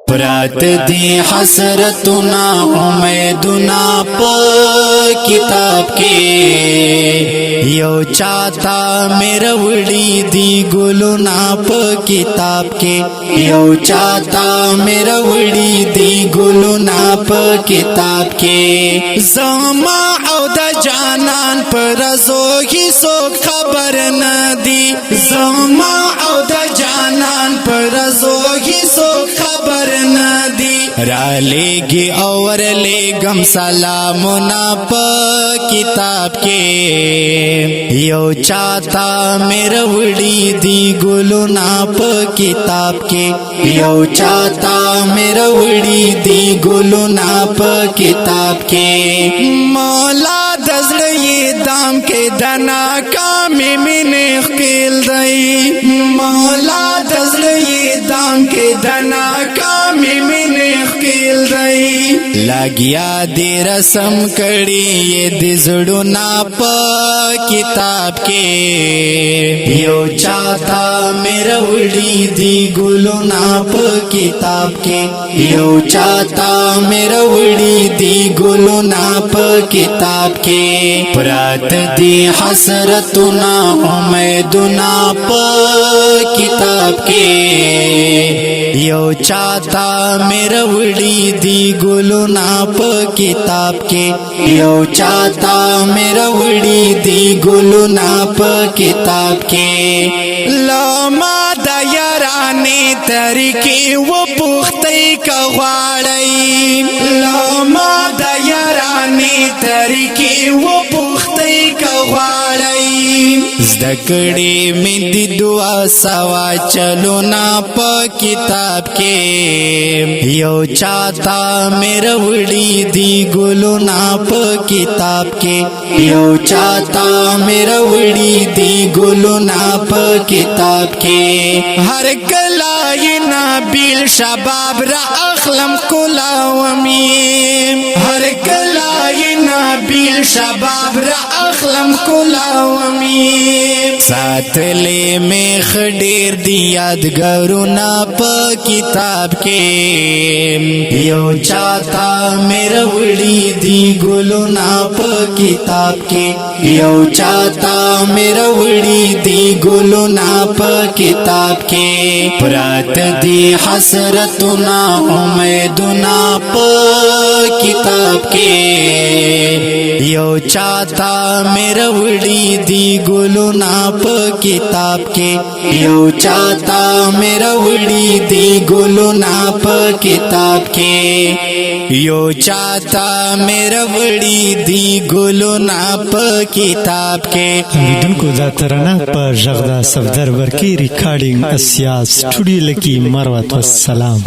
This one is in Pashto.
پرات دی حسرتنا امیدنا پا کتاب کے یو چاہتا میرا وڑی دی گلونا پا کتاب کے یو چاہتا میرا وڑی دی گلونا پا کتاب کے زما او دا جانان پر ازوگی سوک خبر ندی زما او دا جانان پر ازوگی سوک خبر ندی را لیگی اور لیگم سلامنا پا کتاب کے یو چاہتا میرا وڑی دی گلونا پا کتاب کے یو چاہتا میرا وڑی دی گلونا پا کتاب کے مولا دزل یہ دام کے دنا کامی میں خیل دئی مولا دزل یہ دام کے دنا کامی میں خیل دئی لگیا دی رسم کڑی یہ دی زڑونا پا کتاب کے یو چاہتا میرا وڑی دی گلونا پا کتاب کے یو چاہتا میرا وڑی دی گلونا پا کتاب کے پرات دی حسرتنا امیدنا پا کتاب کے یو چاہتا میرا وڑی دی گلونا پا کتاب کے یو چاہتا میرا وڑی دی گلونا پا کتاب کے لما دا یارانی ترکی و پختی کا غاڑی لما دا یارانی ترکی و پختی کا غاڑی زدکڑی میں دی دعا سوا چلونا پا کتاب کے یو چاہتا میرا وڑی دی گلونا پا کتاب کے یو چاہتا میرا وڑی دی گلونا پا کتاب کے ہر کلائی نابیل شباب را اخلم کلاومی ہر کلائی نابیل شباب را اخلم کلاومی ساتھ لے میں خڈیر دی یادگارونا پا کتاب کے یو چاہتا میرا وڑی دی گلونا پا کتاب کے یو چاہتا میرا وڑی دی گلونا پا کتاب کے پرات دی حسرتنا امیدنا پا کتاب کے یو چاہتا میرا وڑی دی گلونا پا کتاب کے یو چاہتا میرا وڑی دی گلونا پا کتاب کے یو چاہتا میرا وڑی دی گلونا پا کتاب کے اوریدن کو دا ترانه په ژغ دا صفدر ورکی ریکارډینګ اسیا سټوډیو لکی مروت والسلام.